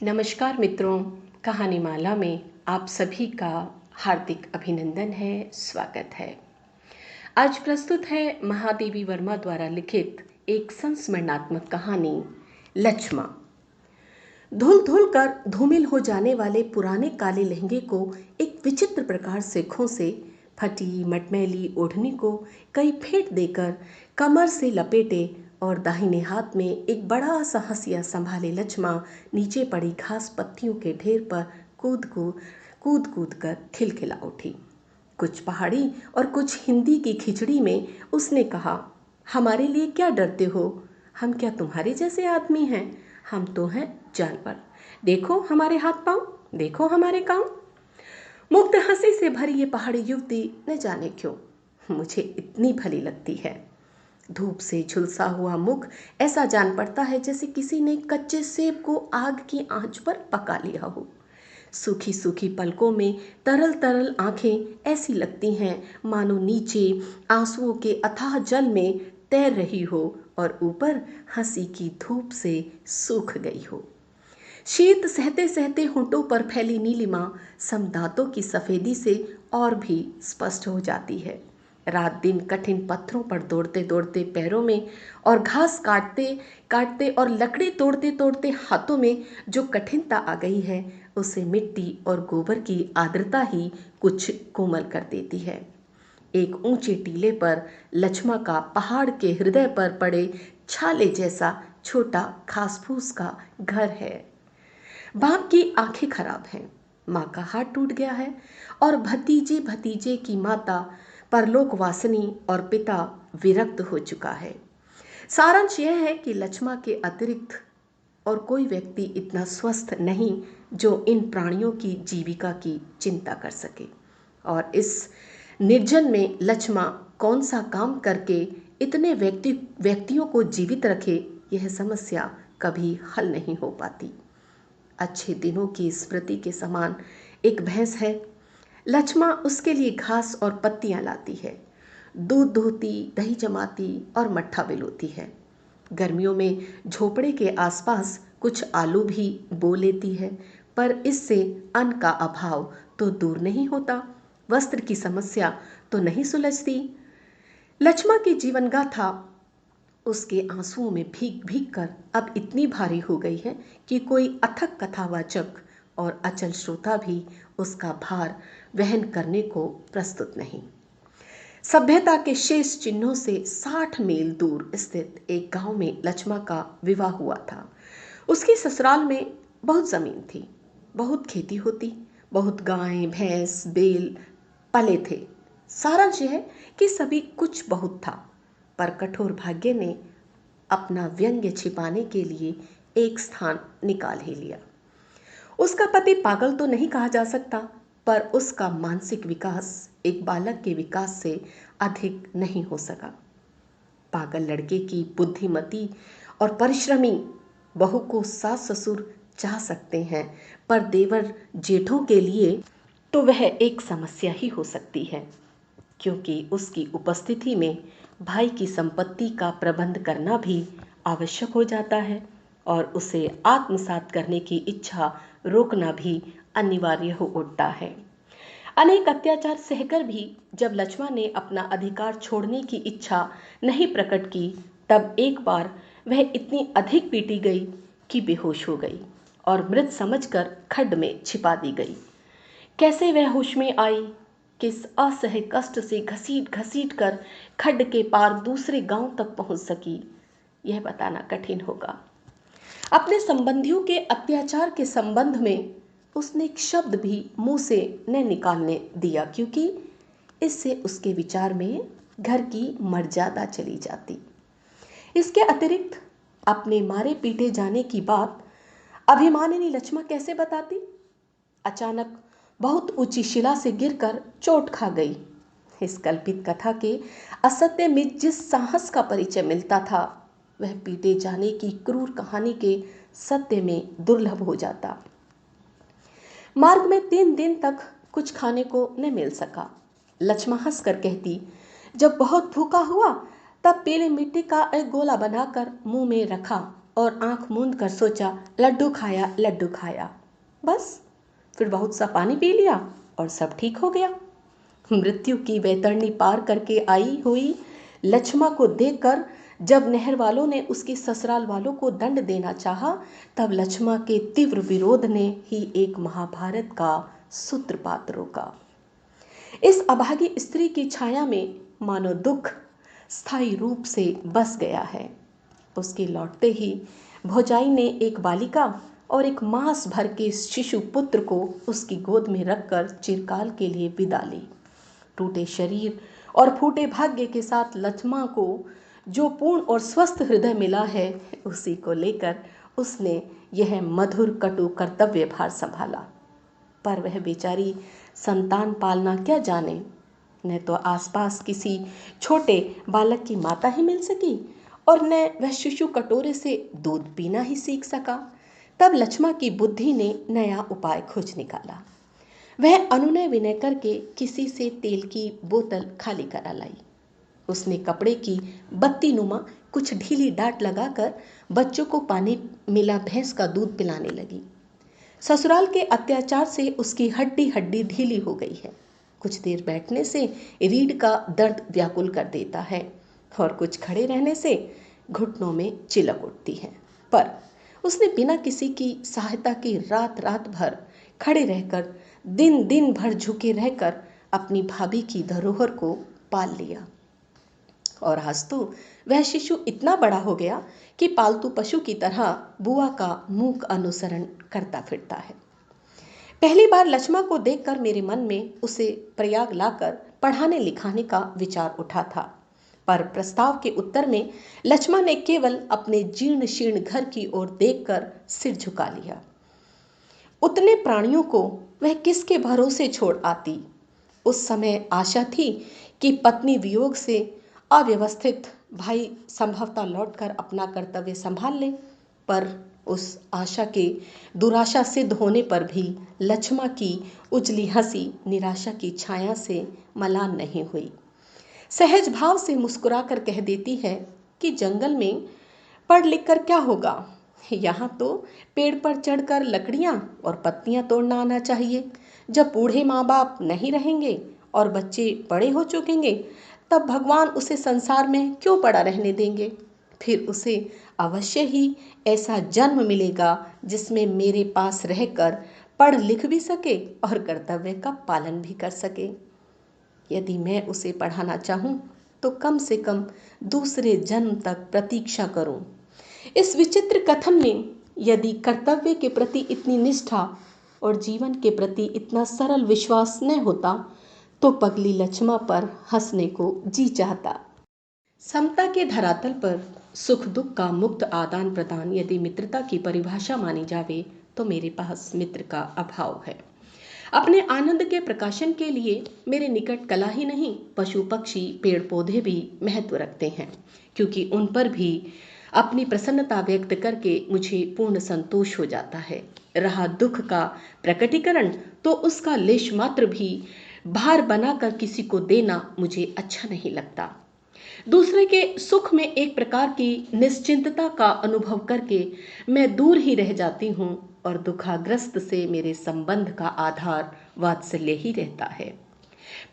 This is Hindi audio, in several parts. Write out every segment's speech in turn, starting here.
नमस्कार मित्रों, कहानी माला में आप सभी का हार्दिक अभिनंदन है, स्वागत है। आज प्रस्तुत है महादेवी वर्मा द्वारा लिखित एक संस्मरणात्मक कहानी लक्ष्मा। धुल धुल कर धूमिल हो जाने वाले पुराने काले लहंगे को एक विचित्र प्रकार से खोसे, फटी मटमैली ओढ़नी को कई फेंट देकर कमर से लपेटे और दाहिने हाथ में एक बड़ा सा हंसिया संभाले लक्ष्मा नीचे पड़ी घास पत्तियों के ढेर पर कूद कूद कर खिलखिला उठी। कुछ पहाड़ी और कुछ हिंदी की खिचड़ी में उसने कहा, हमारे लिए क्या डरते हो? हम क्या तुम्हारे जैसे आदमी हैं? हम तो हैं जानवर। देखो हमारे हाथ पांव, देखो हमारे कान। मुग्ध हंसी से भरी ये पहाड़ी युवती न जाने क्यों मुझे इतनी भली लगती है। धूप से झुलसा हुआ मुख ऐसा जान पड़ता है जैसे किसी ने कच्चे सेब को आग की आंच पर पका लिया हो। सूखी सूखी पलकों में तरल तरल आंखें ऐसी लगती हैं मानो नीचे आंसुओं के अथाह जल में तैर रही हो और ऊपर हंसी की धूप से सूख गई हो। शीत सहते सहते होंठों पर फैली नीलिमा समदांतों की सफेदी से और भी स्पष्ट हो जाती है। रात दिन कठिन पत्थरों पर दौड़ते दौड़ते पैरों में और घास काटते काटते और लकड़ी तोड़ते तोड़ते हाथों में जो कठिनता आ गई है उसे मिट्टी और गोबर की आर्द्रता ही कुछ कोमल कर देती है। एक ऊंचे टीले पर लक्ष्मा का पहाड़ के हृदय पर पड़े छाले जैसा छोटा घास फूस का घर है। बाप की आंखें खराब हैं, माँ का हाथ टूट गया है और भतीजे भतीजे की माता परलोकवासिनी और पिता विरक्त हो चुका है। सारांश यह है कि लक्ष्मा के अतिरिक्त और कोई व्यक्ति इतना स्वस्थ नहीं जो इन प्राणियों की जीविका की चिंता कर सके। और इस निर्जन में लक्ष्मा कौन सा काम करके इतने व्यक्तियों को जीवित रखे, यह समस्या कभी हल नहीं हो पाती। अच्छे दिनों की स्मृति के समान एक भैंस है। लक्ष्मा उसके लिए घास और पत्तियां लाती है, दूध दोहती, दही जमाती और मट्ठा बिलोती है। गर्मियों में झोपड़े के आसपास कुछ आलू भी बो लेती है, पर इससे अन्न का अभाव तो दूर नहीं होता, वस्त्र की समस्या तो नहीं सुलझती। लक्ष्मा की जीवन गाथा उसके आंसुओं में भीग भीग कर अब इतनी भारी हो गई है कि कोई अथक कथावाचक और अचल श्रोता भी उसका भार वहन करने को प्रस्तुत नहीं। सभ्यता के शेष चिन्हों से 60 मील दूर स्थित एक गांव में लक्ष्मा का विवाह हुआ था। उसकी ससुराल में बहुत जमीन थी, बहुत खेती होती, बहुत गायें भैंस बैल पले थे। सारांश यह कि सभी कुछ बहुत था, पर कठोर भाग्य ने अपना व्यंग्य छिपाने के लिए एक स्थान निकाल ही लिया। उसका पति पागल तो नहीं कहा जा सकता, पर उसका मानसिक विकास एक बालक के विकास से अधिक नहीं हो सका। पागल लड़के की बुद्धिमती और परिश्रमी बहू को सास ससुर चाह सकते हैं, पर देवर जेठों के लिए तो वह एक समस्या ही हो सकती है, क्योंकि उसकी उपस्थिति में भाई की संपत्ति का प्रबंध करना भी आवश्यक हो जाता है और उसे आत्मसात करने की इच्छा रोकना भी अनिवार्य हो उठता है। अनेक अत्याचार सहकर भी जब लक्ष्मा ने अपना अधिकार छोड़ने की इच्छा नहीं प्रकट की, तब एक बार वह इतनी अधिक पीटी गई कि बेहोश हो गई और मृत समझकर खड्ड में छिपा दी गई। कैसे वह होश में आई, किस असह्य कष्ट से घसीट घसीट कर खड्ड के पार दूसरे गांव तक पहुंच सकी, यह बताना कठिन होगा। अपने संबंधियों के अत्याचार के संबंध में उसने एक शब्द भी मुंह से न निकालने दिया, क्योंकि इससे उसके विचार में घर की मर्यादा चली जाती। इसके अतिरिक्त अपने मारे पीटे जाने की बात अभिमानिनी लक्ष्मा कैसे बताती? अचानक बहुत ऊंची शिला से गिरकर चोट खा गई। इस कल्पित कथा के असत्य में जिस साहस का परिचय मिलता था, वह पीटे जाने की क्रूर कहानी के सत्य में दुर्लभ हो जाता। मार्ग में 3 दिन तक कुछ खाने को न मिल सका। लक्ष्मा हंसकर कहती, जब बहुत भूखा हुआ तब पीली मिट्टी का एक गोला बनाकर मुंह में रखा और आंख मूंद कर सोचा, लड्डू खाया, लड्डू खाया। बस फिर बहुत सा पानी पी लिया और सब ठीक हो गया। मृत्यु की वैतरणी पार करके आई हुई लक्ष्मा को देखकर जब नहर वालों ने उसके ससुराल वालों को दंड देना चाहा, तब लक्ष्मा के तीव्र विरोध ने ही एक महाभारत का सूत्रपात रोका। इस अभागी स्त्री की छाया में मानो दुख स्थायी रूप से बस गया है। उसके लौटते ही भौजाई ने एक बालिका और एक मास भर के शिशु पुत्र को उसकी गोद में रखकर चिरकाल के लिए विदा ली। टूटे शरीर और फूटे भाग्य के साथ लक्ष्मा को जो पूर्ण और स्वस्थ हृदय मिला है, उसी को लेकर उसने यह मधुर कटु कर्तव्य भार संभाला। पर वह बेचारी संतान पालना क्या जाने, न तो आसपास किसी छोटे बालक की माता ही मिल सकी और न वह शिशु कटोरे से दूध पीना ही सीख सका। तब लक्ष्मा की बुद्धि ने नया उपाय खोज निकाला। वह अनुनय विनय करके किसी से तेल की बोतल खाली करा लाई। उसने कपड़े की बत्ती नुमा कुछ ढीली डांट लगाकर बच्चों को पानी मिला भैंस का दूध पिलाने लगी। ससुराल के अत्याचार से उसकी हड्डी हड्डी ढीली हो गई है। कुछ देर बैठने से रीढ़ का दर्द व्याकुल कर देता है और कुछ खड़े रहने से घुटनों में चिलक उठती है। पर उसने बिना किसी की सहायता के रात रात भर खड़े रहकर, दिन दिन भर झुके रहकर अपनी भाभी की धरोहर को पाल लिया। और आज तो वह शिशु इतना बड़ा हो गया कि पालतू पशु की तरह बुआ का मूक अनुसरण करता फिरता है। पहली बार लक्ष्मा को देखकर मेरे मन में उसे प्रयाग लाकर पढ़ाने लिखाने का विचार उठा था, पर प्रस्ताव के उत्तर में लक्ष्मा ने केवल अपने जीर्ण शीर्ण घर की ओर देखकर सिर झुका लिया। उतने प्राणियों को वह किसके भरोसे छोड़ आती। उस समय आशा थी कि पत्नी वियोग से अव्यवस्थित भाई संभवतः लौटकर अपना कर्तव्य संभाल ले, पर उस आशा के दुराशा सिद्ध होने पर भी लक्ष्मा की उजली हंसी निराशा की छाया से मलान नहीं हुई। सहज भाव से मुस्कुराकर कह देती है कि जंगल में पढ़ लिख कर क्या होगा, यहाँ तो पेड़ पर चढ़कर लकड़ियाँ और पत्तियाँ तोड़ना आना चाहिए। जब बूढ़े माँ बाप नहीं रहेंगे और बच्चे बड़े हो चुकेंगे, तब भगवान उसे संसार में क्यों पड़ा रहने देंगे। फिर उसे अवश्य ही ऐसा जन्म मिलेगा जिसमें मेरे पास रहकर पढ़ लिख भी सके और कर्तव्य का पालन भी कर सके। यदि मैं उसे पढ़ाना चाहूँ तो कम से कम दूसरे जन्म तक प्रतीक्षा करूँ। इस विचित्र कथन में यदि कर्तव्य के प्रति इतनी निष्ठा और जीवन के प्रति इतना सरल विश्वास न होता तो पगली लक्ष्मा पर हंसने को जी चाहता। समता के धरातल पर सुख दुख का मुक्त आदान प्रदान यदि मित्रता की परिभाषा मानी जावे तो मेरे पास मित्र का अभाव है। अपने आनंद के प्रकाशन के लिए मेरे निकट कला ही नहीं, पशु पक्षी पेड़ पौधे भी महत्व रखते हैं, क्योंकि उन पर भी अपनी प्रसन्नता व्यक्त करके मुझे पूर्ण संतोष हो जाता है। रहा दुख का प्रकटीकरण, तो उसका लेश मात्र भी भार बनाकर किसी को देना मुझे अच्छा नहीं लगता। दूसरे के सुख में एक प्रकार की निश्चिंतता का अनुभव करके मैं दूर ही रह जाती हूँ और दुखाग्रस्त से मेरे संबंध का आधार वात्सल्य ही रहता है।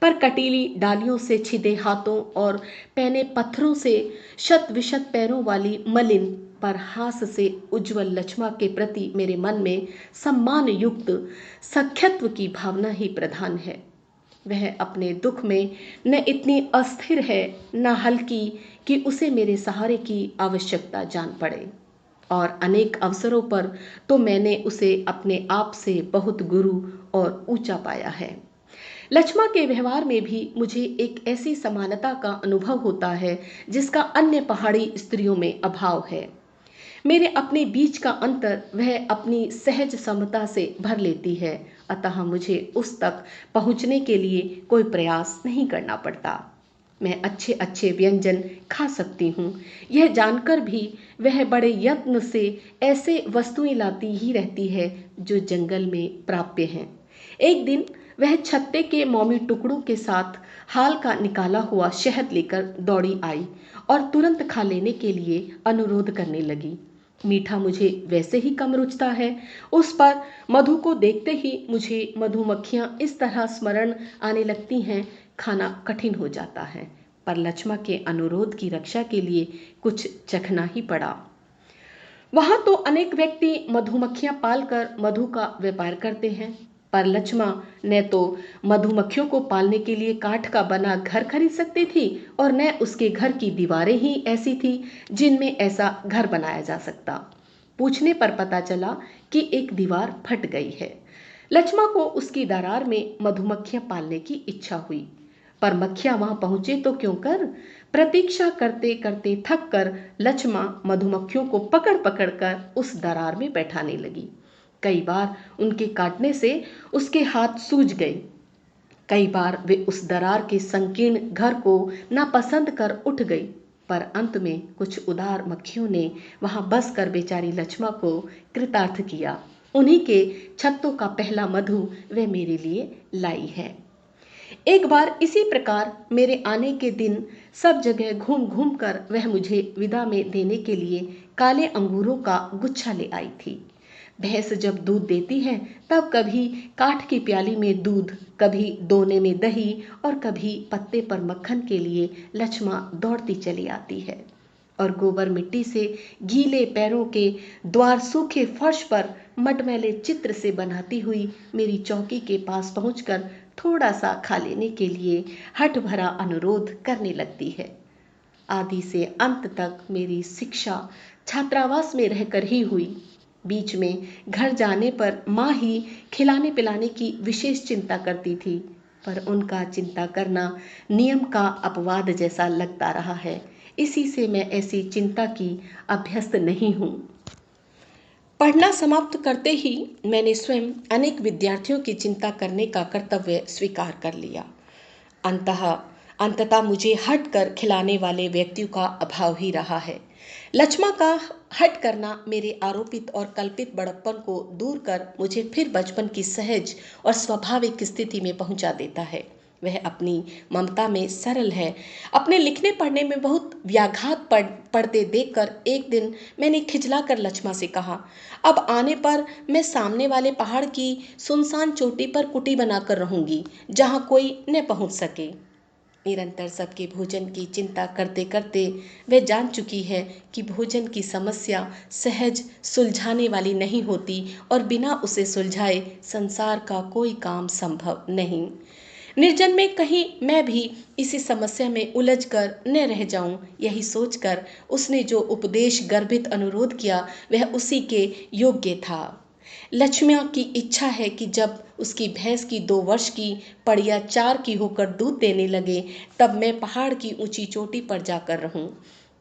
पर कटीली डालियों से छिदे हाथों और पैने पत्थरों से शत विशत पैरों वाली मलिन पर हास से उज्जवल लक्ष्मा के प्रति मेरे मन में सम्मान युक्त सख्यत्व की भावना ही प्रधान है। वह अपने दुख में न इतनी अस्थिर है न हल्की कि उसे मेरे सहारे की आवश्यकता जान पड़े, और अनेक अवसरों पर तो मैंने उसे अपने आप से बहुत गुरु और ऊंचा पाया है। लक्ष्मा के व्यवहार में भी मुझे एक ऐसी समानता का अनुभव होता है जिसका अन्य पहाड़ी स्त्रियों में अभाव है। मेरे अपने बीच का अंतर वह अपनी सहज समता से भर लेती है, अतः मुझे उस तक पहुंचने के लिए कोई प्रयास नहीं करना पड़ता। मैं अच्छे अच्छे व्यंजन खा सकती हूँ, यह जानकर भी वह बड़े यत्न से ऐसे वस्तुएं लाती ही रहती है जो जंगल में प्राप्य हैं। एक दिन वह छत्ते के मौमी टुकड़ों के साथ हाल का निकाला हुआ शहद लेकर दौड़ी आई और तुरंत खा लेने के लिए अनुरोध करने लगी। मीठा मुझे वैसे ही कम रुचता है। उस पर मधु को देखते ही मुझे मधुमक्खियां इस तरह स्मरण आने लगती हैं, खाना कठिन हो जाता है। पर लक्ष्मा के अनुरोध की रक्षा के लिए कुछ चखना ही पड़ा। वहां तो अनेक व्यक्ति मधुमक्खियां पालकर मधु का व्यापार करते हैं, पर लक्ष्मा न तो मधुमक्खियों को पालने के लिए काठ का बना घर खरीद सकती थी और न उसके घर की दीवारें ही ऐसी थी जिनमें ऐसा घर बनाया जा सकता। पूछने पर पता चला कि एक दीवार फट गई है। लक्ष्मा को उसकी दरार में मधुमक्खियां पालने की इच्छा हुई, पर मक्खियां वहां पहुंचे तो क्यों कर। प्रतीक्षा करते करते थक कर लक्ष्मा मधुमक्खियों को पकड़ पकड़ कर उस दरार में बैठाने लगी। कई बार उनके काटने से उसके हाथ सूज गए। कई बार वे उस दरार के संकीर्ण घर को नापसंद कर उठ गई, पर अंत में कुछ उदार मक्खियों ने वहां बस कर बेचारी लक्ष्मा को कृतार्थ किया। उन्हीं के छत्तों का पहला मधु वे मेरे लिए लाई है। एक बार इसी प्रकार मेरे आने के दिन सब जगह घूम घूम कर वह मुझे विदा में देने के लिए काले अंगूरों का गुच्छा ले आई थी। भैंस जब दूध देती है तब कभी काठ की प्याली में दूध, कभी दोने में दही और कभी पत्ते पर मक्खन के लिए लक्ष्मा दौड़ती चली आती है। और गोबर मिट्टी से गीले पैरों के द्वार सूखे फर्श पर मटमैले चित्र से बनाती हुई मेरी चौकी के पास पहुंचकर थोड़ा सा खा लेने के लिए हठ भरा अनुरोध करने लगती है। आदि से अंत तक मेरी शिक्षा छात्रावास में रहकर ही हुई। बीच में घर जाने पर माँ ही खिलाने पिलाने की विशेष चिंता करती थी, पर उनका चिंता करना नियम का अपवाद जैसा लगता रहा है। इसी से मैं ऐसी चिंता की अभ्यस्त नहीं हूँ। पढ़ना समाप्त करते ही मैंने स्वयं अनेक विद्यार्थियों की चिंता करने का कर्तव्य स्वीकार कर लिया। अंततः मुझे हट कर खिलाने वाले व्यक्तियों का अभाव ही रहा है। लक्ष्मा का हट करना मेरे आरोपित और कल्पित बड़प्पन को दूर कर मुझे फिर बचपन की सहज और स्वाभाविक स्थिति में पहुंचा देता है। वह अपनी ममता में सरल है। अपने लिखने पढ़ने में बहुत व्याघात पढ़ते देखकर एक दिन मैंने खिजला कर लक्ष्मा से कहा, अब आने पर मैं सामने वाले पहाड़ की सुनसान चोटी पर कुटी बनाकर रहूंगी जहां कोई न पहुंच सके। निरंतर सबके भोजन की चिंता करते करते वह जान चुकी है कि भोजन की समस्या सहज सुलझाने वाली नहीं होती और बिना उसे सुलझाए संसार का कोई काम संभव नहीं। निर्जन में कहीं मैं भी इसी समस्या में उलझकर न रह जाऊं, यही सोचकर उसने जो उपदेश गर्भित अनुरोध किया वह उसी के योग्य था। लक्ष्मिया की इच्छा है कि जब उसकी भैंस की 2 वर्ष की पड़िया 4 की होकर दूध देने लगे तब मैं पहाड़ की ऊंची चोटी पर जाकर रहूं।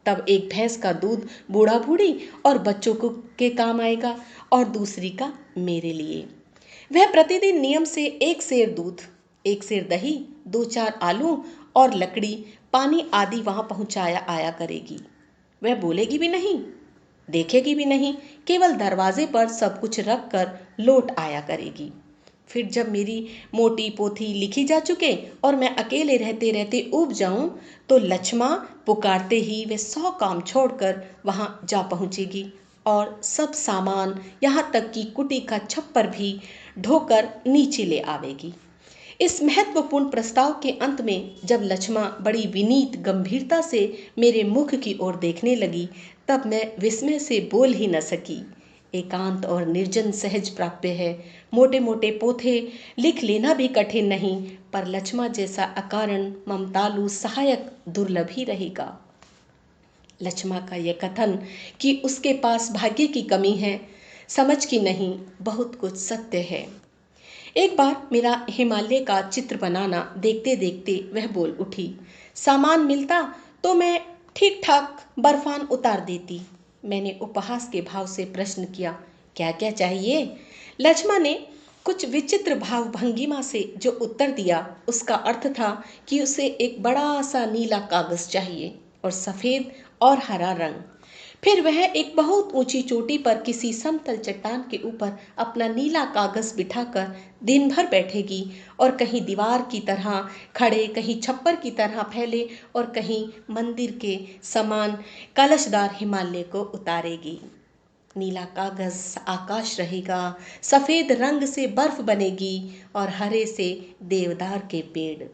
तब एक भैंस का दूध बूढ़ा बूढ़ी और बच्चों को के काम आएगा और दूसरी का मेरे लिए। वह प्रतिदिन नियम से 1 सेर दूध, 1 सेर दही, 2-4 आलू और लकड़ी पानी आदि वहां पहुंचाया आया करेगी। वह बोलेगी भी नहीं, देखेगी भी नहीं, केवल दरवाजे पर सब कुछ रख कर लौट आया करेगी। फिर जब मेरी मोटी पोथी लिखी जा चुके और मैं अकेले रहते रहते ऊब जाऊं तो लक्ष्मा पुकारते ही वे 100 काम छोड़कर वहां जा पहुंचेगी और सब सामान यहाँ तक कि कुटी का छप्पर भी ढोकर नीचे ले आवेगी। इस महत्वपूर्ण प्रस्ताव के अंत में जब लक्ष्मा बड़ी विनीत गंभीरता से मेरे मुख की ओर देखने लगी तब मैं विस्मय से बोल ही न सकी। एकांत और निर्जन सहज प्राप्य है। मोटे मोटे पोथे लिख लेना भी कठिन नहीं, पर लक्ष्मा जैसा अकारण ममतालु सहायक दुर्लभ ही रहेगा। लक्ष्मा का यह कथन कि उसके पास भाग्य की कमी है, समझ की नहीं, बहुत कुछ सत्य है। एक बार मेरा हिमालय का चित्र बनाना देखते देखते वह बोल उठी, सामान मिलता तो मैं ठीक ठाक बर्फान उतार देती। मैंने उपहास के भाव से प्रश्न किया, क्या क्या चाहिए? लक्ष्मा ने कुछ विचित्र भाव भंगिमा से जो उत्तर दिया उसका अर्थ था कि उसे एक बड़ा सा नीला कागज चाहिए और सफ़ेद और हरा रंग। फिर वह एक बहुत ऊंची चोटी पर किसी समतल चट्टान के ऊपर अपना नीला कागज बिठाकर दिन भर बैठेगी और कहीं दीवार की तरह खड़े, कहीं छप्पर की तरह फैले और कहीं मंदिर के समान कलशदार हिमालय को उतारेगी। नीला कागज आकाश रहेगा, सफेद रंग से बर्फ बनेगी और हरे से देवदार के पेड़।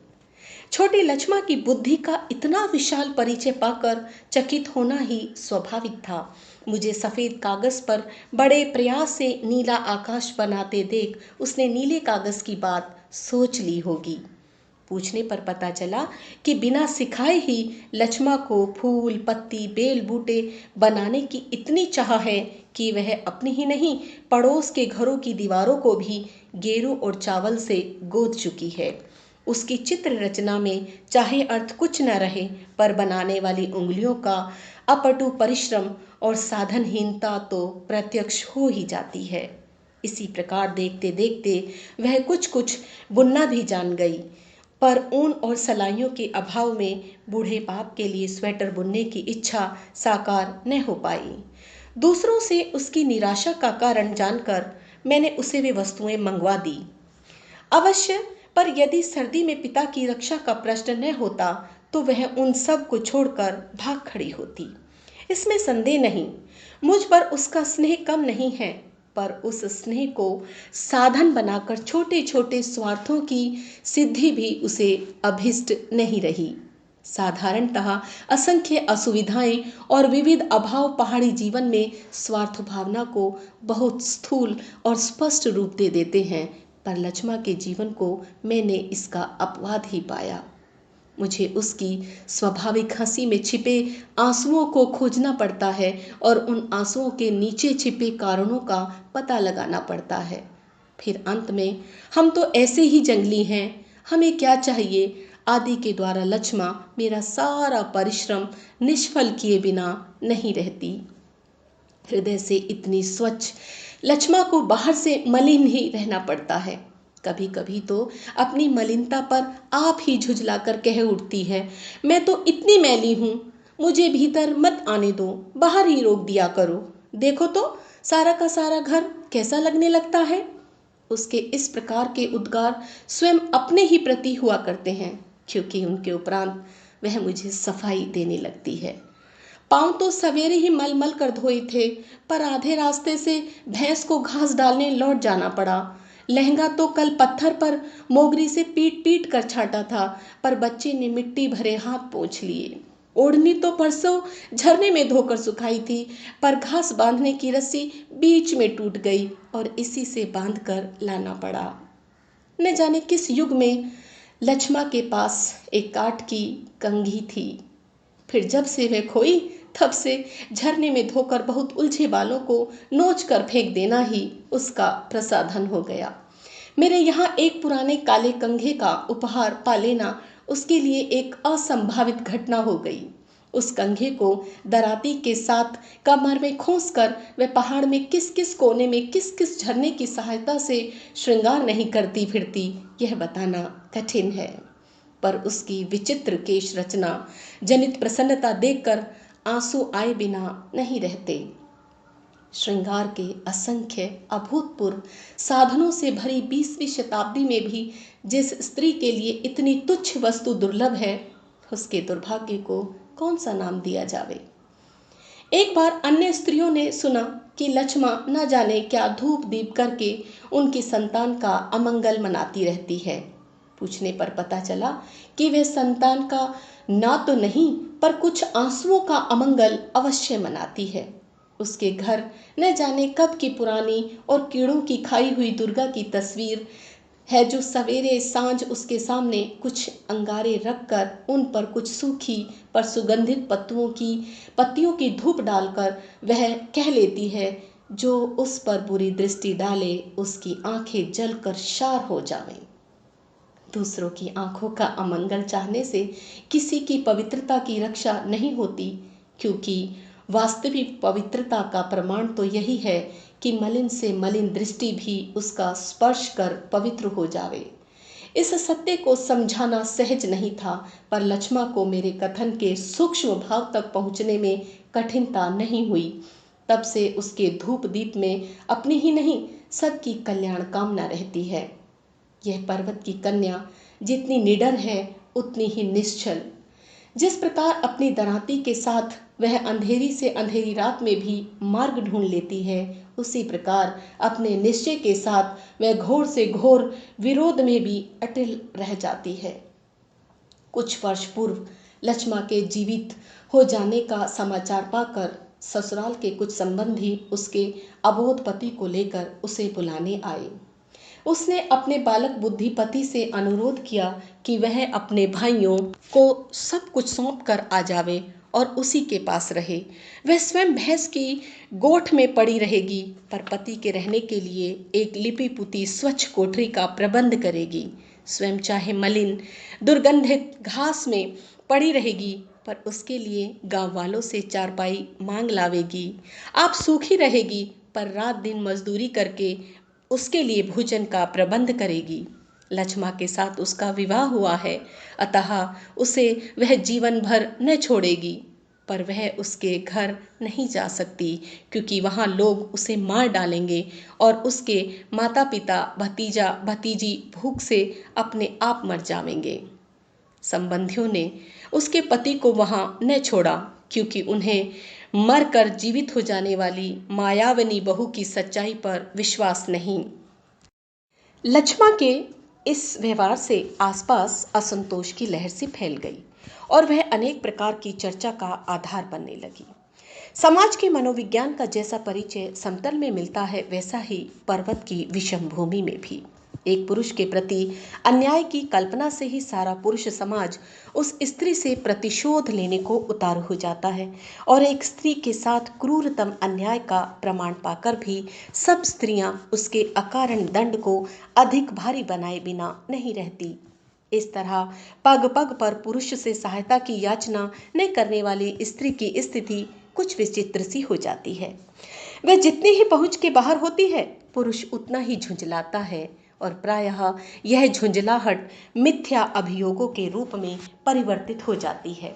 छोटी लक्ष्मा की बुद्धि का इतना विशाल परिचय पाकर चकित होना ही स्वाभाविक था। मुझे सफेद कागज पर बड़े प्रयास से नीला आकाश बनाते देख उसने नीले कागज की बात सोच ली होगी। पूछने पर पता चला कि बिना सिखाए ही लक्ष्मा को फूल पत्ती बेल बूटे बनाने की इतनी चाह है कि वह अपनी ही नहीं पड़ोस के घरों की दीवारों को भी गेरू और चावल से गोद चुकी है। उसकी चित्र रचना में चाहे अर्थ कुछ न रहे, पर बनाने वाली उंगलियों का अपटू परिश्रम और साधनहीनता तो प्रत्यक्ष हो ही जाती है। इसी प्रकार देखते देखते वह कुछ कुछ बुनना भी जान गई, पर ऊन और सलाइयों के अभाव में बूढ़े बाप के लिए स्वेटर बुनने की इच्छा साकार न हो पाई। दूसरों से उसकी निराशा का कारण जानकर मैंने उसे वे वस्तुएं मंगवा दी अवश्य, पर यदि सर्दी में पिता की रक्षा का प्रश्न न होता तो वह उन सब को छोड़कर भाग खड़ी होती। इसमें संदेह नहीं, मुझ पर उसका स्नेह कम नहीं है, पर उस स्नेह को साधन बनाकर छोटे छोटे स्वार्थों की सिद्धि भी उसे अभिष्ट नहीं रही। साधारणतः असंख्य असुविधाएं और विविध अभाव पहाड़ी जीवन में स्वार्थ भावना को बहुत स्थूल और स्पष्ट रूप दे देते हैं, पर लक्ष्मा के जीवन को मैंने इसका अपवाद ही पाया। मुझे उसकी स्वाभाविक हंसी में छिपे आंसुओं को खोजना पड़ता है और उन आंसुओं के नीचे छिपे कारणों का पता लगाना पड़ता है। फिर अंत में हम तो ऐसे ही जंगली हैं, हमें क्या चाहिए आदि के द्वारा लक्ष्मा मेरा सारा परिश्रम निष्फल किए बिना नहीं रहती। हृदय से इतनी स्वच्छ लक्ष्मा को बाहर से मलिन ही रहना पड़ता है। कभी कभी तो अपनी मलिनता पर आप ही झुझला कर कह उठती है, मैं तो इतनी मैली हूँ, मुझे भीतर मत आने दो, बाहर ही रोक दिया करो, देखो तो सारा का सारा घर कैसा लगने लगता है। उसके इस प्रकार के उद्गार स्वयं अपने ही प्रति हुआ करते हैं, क्योंकि उनके उपरांत वह मुझे सफाई देने लगती है। पांव तो सवेरे ही मल मल कर धोए थे, पर आधे रास्ते से भैंस को घास डालने लौट जाना पड़ा। लहंगा तो कल पत्थर पर मोगरी से पीट पीट कर छाटा था, पर बच्चे ने मिट्टी भरे हाथ पोंछ लिए। ओढ़नी तो परसों झरने में धोकर सुखाई थी, पर घास बांधने की रस्सी बीच में टूट गई और इसी से बांध कर लाना पड़ा। न जाने किस युग में लक्ष्मा के पास एक काठ की कंघी थी, फिर जब से वह खोई तब से झरने में धोकर बहुत उलझे बालों को नोच कर फेंक देना ही उसका प्रसाधन हो गया। मेरे यहाँ एक पुराने काले कंघे का उपहार पा लेना उसके लिए एक असंभावित घटना हो गई। उस कंघे को दराती के साथ कमर में खोस कर वह पहाड़ में किस किस कोने में किस किस झरने की सहायता से श्रृंगार नहीं करती फिरती, यह बताना कठिन है। पर उसकी विचित्र केश रचना जनित प्रसन्नता देखकर आंसू आए बिना नहीं रहते। श्रृंगार के असंख्य अभूतपूर्व साधनों से भरी 20वीं शताब्दी में भी जिस स्त्री के लिए इतनी तुच्छ वस्तु दुर्लभ है, उसके दुर्भाग्य को कौन सा नाम दिया जावे। एक बार अन्य स्त्रियों ने सुना कि लक्ष्मा न जाने क्या धूप दीप करके उनकी संतान का अमंगल मनाती रहती है। पूछने पर पता चला कि वह संतान का ना तो नहीं पर कुछ आंसुओं का अमंगल अवश्य मनाती है। उसके घर न जाने कब की पुरानी और कीड़ों की खाई हुई दुर्गा की तस्वीर है, जो सवेरे सांझ उसके सामने कुछ अंगारे रखकर उन पर कुछ सूखी पर सुगंधित पत्तियों की धूप डालकर वह कह लेती है, जो उस पर बुरी दृष्टि डाले उसकी आंखें जलकर शार हो जावें। दूसरों की आंखों का अमंगल चाहने से किसी की पवित्रता की रक्षा नहीं होती, क्योंकि वास्तविक पवित्रता का प्रमाण तो यही है कि मलिन से मलिन दृष्टि भी उसका स्पर्श कर पवित्र हो जावे। इस सत्य को समझाना सहज नहीं था, पर लक्ष्मा को मेरे कथन के सूक्ष्म भाव तक पहुंचने में कठिनता नहीं हुई। तब से उसके धूप दीप में अपनी ही नहीं सबकी कल्याण कामना रहती है। यह पर्वत की कन्या जितनी निडर है उतनी ही निश्चल। जिस प्रकार अपनी दरांती के साथ वह अंधेरी से अंधेरी रात में भी मार्ग ढूंढ लेती है, उसी प्रकार अपने निश्चय के साथ वह घोर से घोर विरोध में भी अटल रह जाती है। कुछ वर्ष पूर्व लक्ष्मा के जीवित हो जाने का समाचार पाकर ससुराल के कुछ संबंधी उसके अबोध पति को लेकर उसे बुलाने आए। उसने अपने बालक बुद्धि पति से अनुरोध किया कि वह अपने भाइयों को सब कुछ सौंप कर आ जावे और उसी के पास रहे। वह स्वयं भैंस की गोठ में पड़ी रहेगी, पर पति के रहने के लिए एक लिपि पुती स्वच्छ कोठरी का प्रबंध करेगी। स्वयं चाहे मलिन दुर्गंधित घास में पड़ी रहेगी, पर उसके लिए गांव वालों से चारपाई मांग लावेगी। आप सूखी रहेगी, पर रात दिन मजदूरी करके उसके लिए भोजन का प्रबंध करेगी। लक्ष्मा के साथ उसका विवाह हुआ है, अतः उसे वह जीवन भर न छोड़ेगी, पर वह उसके घर नहीं जा सकती, क्योंकि वहाँ लोग उसे मार डालेंगे और उसके माता पिता भतीजा भतीजी भूख से अपने आप मर जाएंगे। संबंधियों ने उसके पति को वहाँ न छोड़ा, क्योंकि उन्हें मरकर जीवित हो जाने वाली मायावनी बहू की सच्चाई पर विश्वास नहीं। लक्ष्मा के इस व्यवहार से आसपास असंतोष की लहर सी फैल गई और वह अनेक प्रकार की चर्चा का आधार बनने लगी। समाज के मनोविज्ञान का जैसा परिचय समतल में मिलता है, वैसा ही पर्वत की विषम भूमि में भी एक पुरुष के प्रति अन्याय की कल्पना से ही सारा पुरुष समाज उस स्त्री से प्रतिशोध लेने को उतारू हो जाता है, और एक स्त्री के साथ क्रूरतम अन्याय का प्रमाण पाकर भी सब स्त्रियां उसके अकारण दंड को अधिक भारी बनाए बिना नहीं रहती। इस तरह पग पग पर पुरुष से सहायता की याचना न करने वाली स्त्री की स्थिति कुछ विचित्र सी हो जाती है। वह जितनी ही पहुंच के बाहर होती है, पुरुष उतना ही झुंझलाता है, और प्रायः यह झुंझलाहट मिथ्या अभियोगों के रूप में परिवर्तित हो जाती है।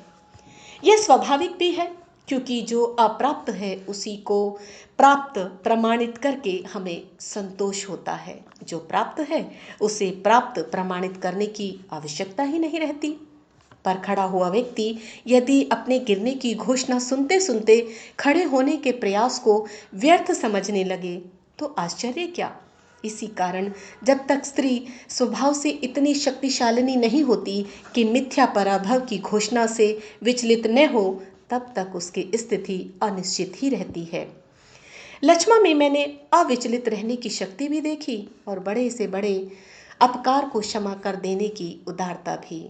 यह स्वाभाविक भी है, क्योंकि जो अप्राप्त है उसी को प्राप्त प्रमाणित करके हमें संतोष होता है। जो प्राप्त है उसे प्राप्त प्रमाणित करने की आवश्यकता ही नहीं रहती। पर खड़ा हुआ व्यक्ति यदि अपने गिरने की घोषणा सुनते सुनते खड़े होने के प्रयास को व्यर्थ समझने लगे, तो आश्चर्य क्या। इसी कारण जब तक स्त्री स्वभाव से इतनी शक्तिशालिनी नहीं होती कि मिथ्या पराभव की घोषणा से विचलित न हो, तब तक उसकी स्थिति अनिश्चित ही रहती है। लक्ष्मा में मैंने अविचलित रहने की शक्ति भी देखी और बड़े से बड़े अपकार को क्षमा कर देने की उदारता भी।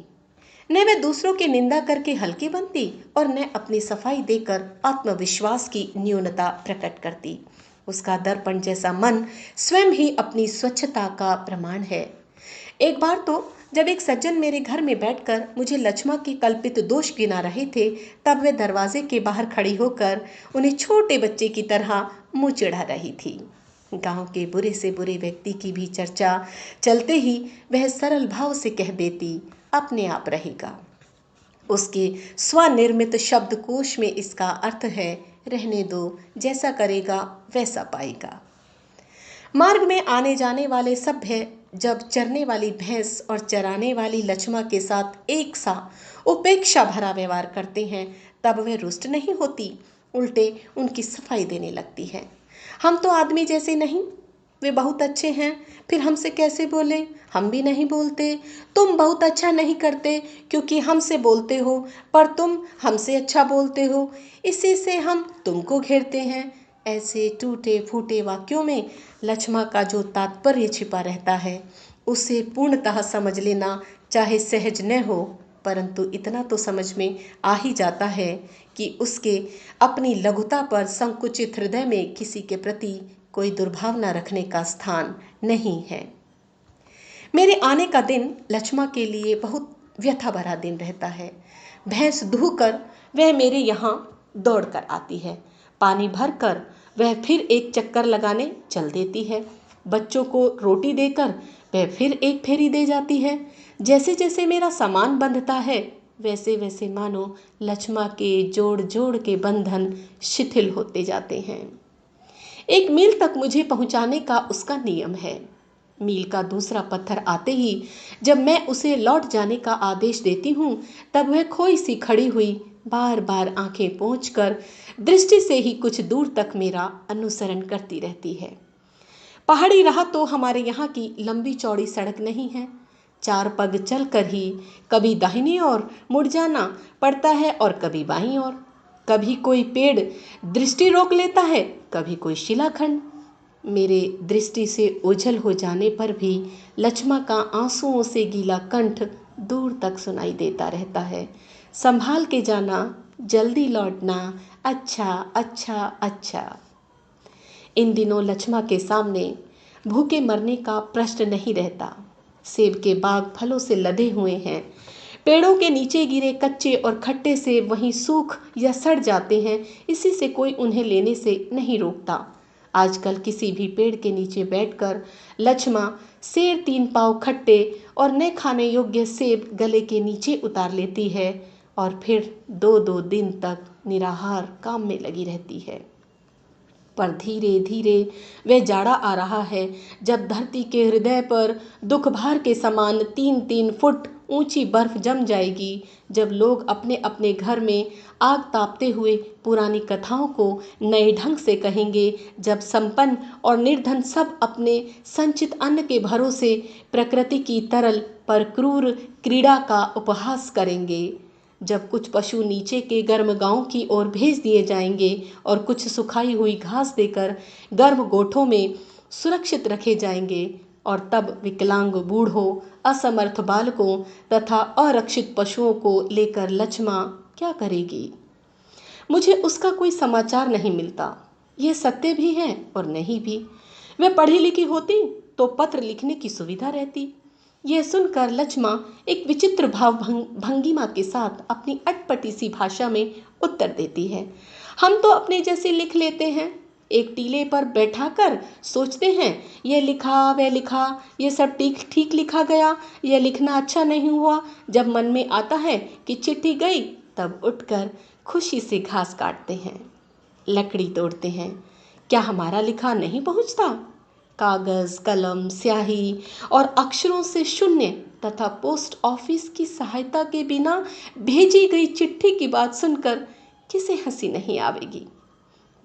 न वह दूसरों की निंदा करके हल्की बनती और न अपनी सफाई देकर आत्मविश्वास की न्यूनता प्रकट करती। उसका दर्पण जैसा मन स्वयं ही अपनी स्वच्छता का प्रमाण है। एक बार तो जब एक सज्जन मेरे घर में बैठकर मुझे लक्ष्मा की कल्पित दोष गिना रहे थे, तब वह दरवाजे के बाहर खड़ी होकर उन्हें छोटे बच्चे की तरह मुंह चिढ़ा रही थी। गांव के बुरे से बुरे व्यक्ति की भी चर्चा चलते ही वह सरल भाव से कह देती, अपने आप रहेगा। उसके स्वनिर्मित शब्दकोश में इसका अर्थ है, रहने दो, जैसा करेगा वैसा पाएगा। मार्ग में आने जाने वाले सभ्य जब चरने वाली भैंस और चराने वाली लक्ष्मा के साथ एक सा उपेक्षा भरा व्यवहार करते हैं, तब वह रुष्ट नहीं होती, उल्टे उनकी सफाई देने लगती है। हम तो आदमी जैसे नहीं, वे बहुत अच्छे हैं, फिर हमसे कैसे बोले, हम भी नहीं बोलते। तुम बहुत अच्छा नहीं करते क्योंकि हमसे बोलते हो, पर तुम हमसे अच्छा बोलते हो, इसी से हम तुमको घेरते हैं। ऐसे टूटे फूटे वाक्यों में लक्ष्मा का जो तात्पर्य छिपा रहता है, उसे पूर्णतः समझ लेना चाहे सहज न हो, परंतु इतना तो समझ में आ ही जाता है कि उसके अपनी लघुता पर संकुचित हृदय में किसी के प्रति कोई दुर्भावना रखने का स्थान नहीं है। मेरे आने का दिन लक्ष्मा के लिए बहुत व्यथा भरा दिन रहता है। भैंस दूहकर वह मेरे यहाँ दौड़ कर आती है। पानी भर कर वह फिर एक चक्कर लगाने चल देती है। बच्चों को रोटी देकर वह फिर एक फेरी दे जाती है। जैसे जैसे मेरा सामान बंधता है, वैसे वैसे मानो लक्ष्मा के जोड़ जोड़ के बंधन शिथिल होते जाते हैं। 1 मील तक मुझे पहुंचाने का उसका नियम है। मील का दूसरा पत्थर आते ही जब मैं उसे लौट जाने का आदेश देती हूँ तब वह खोई सी खड़ी हुई बार बार आंखें पोंछकर दृष्टि से ही कुछ दूर तक मेरा अनुसरण करती रहती है। पहाड़ी राह तो हमारे यहाँ की लंबी चौड़ी सड़क नहीं है। 4 पग चलकर ही कभी दाहिनी ओर मुड़ जाना पड़ता है और कभी बाईं ओर। कभी कोई पेड़ दृष्टि रोक लेता है, कभी कोई शिलाखंड। मेरे दृष्टि से ओझल हो जाने पर भी लक्ष्मा का आंसुओं से गीला कंठ दूर तक सुनाई देता रहता है। संभाल के जाना, जल्दी लौटना, अच्छा अच्छा अच्छा। इन दिनों लक्ष्मा के सामने भूखे मरने का प्रश्न नहीं रहता। सेब के बाग फलों से लदे हुए हैं। पेड़ों के नीचे गिरे कच्चे और खट्टे सेब वहीं सूख या सड़ जाते हैं, इसी से कोई उन्हें लेने से नहीं रोकता। आजकल किसी भी पेड़ के नीचे बैठकर लक्ष्मा सेर 3 पाव खट्टे और न खाने योग्य सेब गले के नीचे उतार लेती है और फिर 2-2 दिन तक निराहार काम में लगी रहती है। पर धीरे धीरे वह जाड़ा आ रहा है जब धरती के हृदय पर दुख भार के समान 3-3 फुट ऊंची बर्फ जम जाएगी, जब लोग अपने अपने घर में आग तापते हुए पुरानी कथाओं को नए ढंग से कहेंगे, जब संपन्न और निर्धन सब अपने संचित अन्न के भरोसे प्रकृति की तरल पर क्रूर क्रीड़ा का उपहास करेंगे, जब कुछ पशु नीचे के गर्म गांव की ओर भेज दिए जाएंगे और कुछ सुखाई हुई घास देकर गर्म गोठों में सुरक्षित रखे जाएंगे, और तब विकलांग बूढ़ों, असमर्थ बालकों तथा अरक्षित पशुओं को लेकर लक्ष्मा क्या करेगी? मुझे उसका कोई समाचार नहीं मिलता। यह सत्य भी है और नहीं भी। वह पढ़ी लिखी होती तो पत्र लिखने की सुविधा रहती। यह सुनकर लक्ष्मा एक विचित्र भाव भंगिमा के साथ अपनी अटपटी सी भाषा में उत्तर देती है। हम तो अपने जैसे लिख लेते हैं, एक टीले पर बैठाकर सोचते हैं यह लिखा वह लिखा, यह सब ठीक ठीक लिखा गया, यह लिखना अच्छा नहीं हुआ। जब मन में आता है कि चिट्ठी गई तब उठकर खुशी से घास काटते हैं, लकड़ी तोड़ते हैं। क्या हमारा लिखा नहीं पहुंचता? कागज, कलम, स्याही और अक्षरों से शून्य तथा पोस्ट ऑफिस की सहायता के बिना भेजी गई चिट्ठी की बात सुनकर किसे हंसी नहीं आवेगी?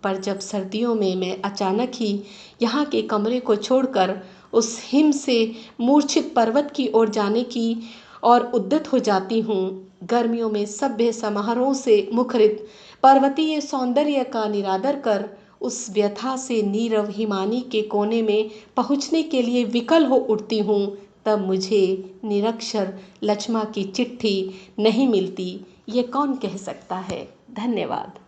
पर जब सर्दियों में मैं अचानक ही यहाँ के कमरे को छोड़कर उस हिम से मूर्छित पर्वत की ओर जाने की और उद्यत हो जाती हूँ, गर्मियों में सभ्य समारोह से मुखरित पर्वतीय सौंदर्य का निरादर कर उस व्यथा से नीरव हिमानी के कोने में पहुँचने के लिए विकल हो उठती हूँ, तब मुझे निरक्षर लक्ष्मा की चिट्ठी नहीं मिलती। ये कौन कह सकता है? धन्यवाद।